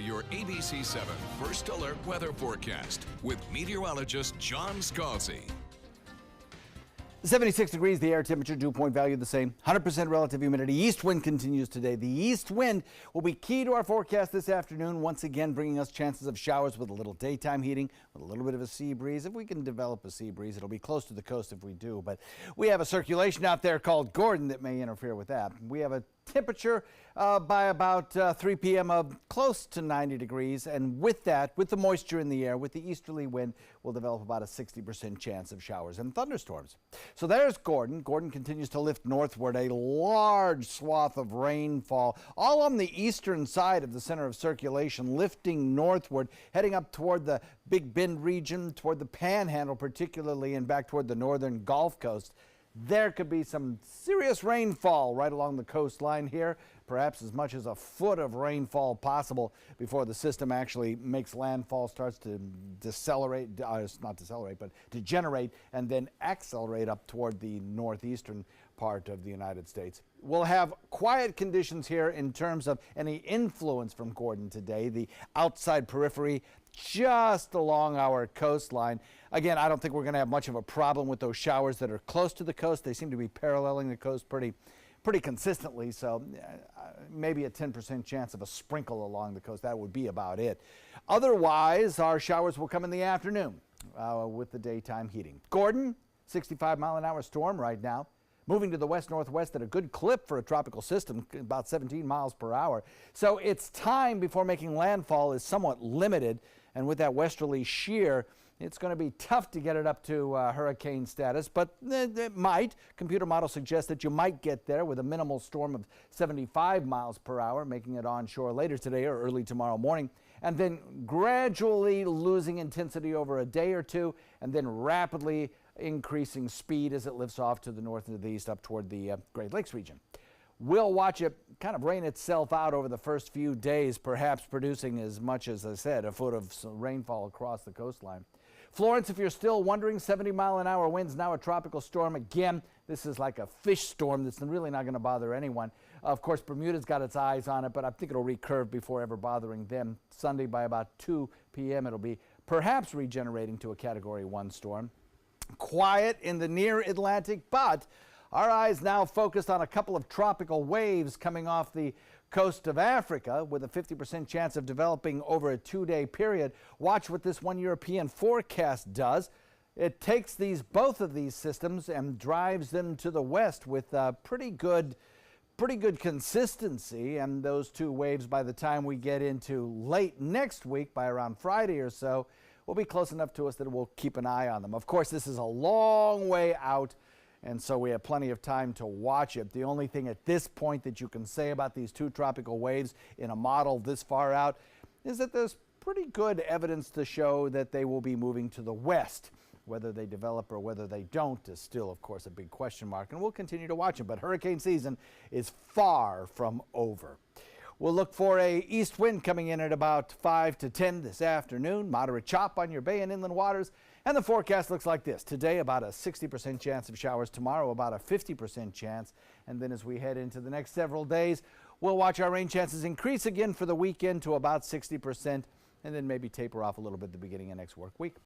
your ABC 7 First Alert weather forecast with meteorologist John Scalzi. 76 degrees, the air temperature, dew point value the same, 100% relative humidity. East wind continues today. The east wind will be key to our forecast this afternoon, once again bringing us chances of showers with a little daytime heating, with a little bit of a sea breeze. If we can develop a sea breeze, it'll be close to the coast if we do, but we have a circulation out there called Gordon that may interfere with that. We have a temperature by about 3 p.m. of close to 90 degrees, and with that, with the moisture in the air, with the easterly wind, we'll develop about a 60% chance of showers and thunderstorms. So there's Gordon. Gordon continues to lift northward, a large swath of rainfall all on the eastern side of the center of circulation, lifting northward, heading up toward the Big Bend region, toward the Panhandle particularly, and back toward the northern Gulf Coast. There could be some serious rainfall right along the coastline here, perhaps as much as a foot of rainfall possible before the system actually makes landfall, starts to decelerate, not decelerate, but degenerate and then accelerate up toward the northeastern part of the United States. We'll have quiet conditions here in terms of any influence from Gordon today, the outside periphery just along our coastline. Again, I don't think we're going to have much of a problem with those showers that are close to the coast. They seem to be paralleling the coast pretty consistently, so maybe a 10% chance of a sprinkle along the coast. That would be about it. Otherwise, our showers will come in the afternoon with the daytime heating. Gordon, 65-mile-an-hour storm right now, moving to the west-northwest at a good clip for a tropical system, about 17 miles per hour. So its time before making landfall is somewhat limited, and with that westerly shear, it's going to be tough to get it up to hurricane status, but it might. Computer models suggest that you might get there with a minimal storm of 75 miles per hour, making it onshore later today or early tomorrow morning, and then gradually losing intensity over a day or two, and then rapidly increasing speed as it lifts off to the north and to the east up toward the Great Lakes region. We'll watch it kind of rain itself out over the first few days, perhaps producing as much as I said, a foot of rainfall across the coastline. Florence, if you're still wondering, 70-mile-an-hour winds, now a tropical storm. Again, this is like a fish storm that's really not going to bother anyone. Of course, Bermuda's got its eyes on it, but I think it'll recurve before ever bothering them. Sunday by about 2 p.m. it'll be perhaps regenerating to a Category 1 storm. Quiet in the near Atlantic, but our eyes now focused on a couple of tropical waves coming off the coast of Africa with a 50% chance of developing over a 2-day period. Watch what this one European forecast does. It takes both of these systems and drives them to the west with pretty good consistency, and those two waves, by the time we get into late next week, by around Friday or so, will be close enough to us that we'll keep an eye on them. Of course, this is a long way out, and so we have plenty of time to watch it. The only thing at this point that you can say about these two tropical waves in a model this far out is that there's pretty good evidence to show that they will be moving to the west. Whether they develop or whether they don't is still, of course, a big question mark, and we'll continue to watch them. But hurricane season is far from over. We'll look for a east wind coming in at about 5 to 10 this afternoon. Moderate chop on your bay and inland waters. And the forecast looks like this. Today, about a 60% chance of showers. Tomorrow, about a 50% chance. And then as we head into the next several days, we'll watch our rain chances increase again for the weekend to about 60%, and then maybe taper off a little bit at the beginning of next work week.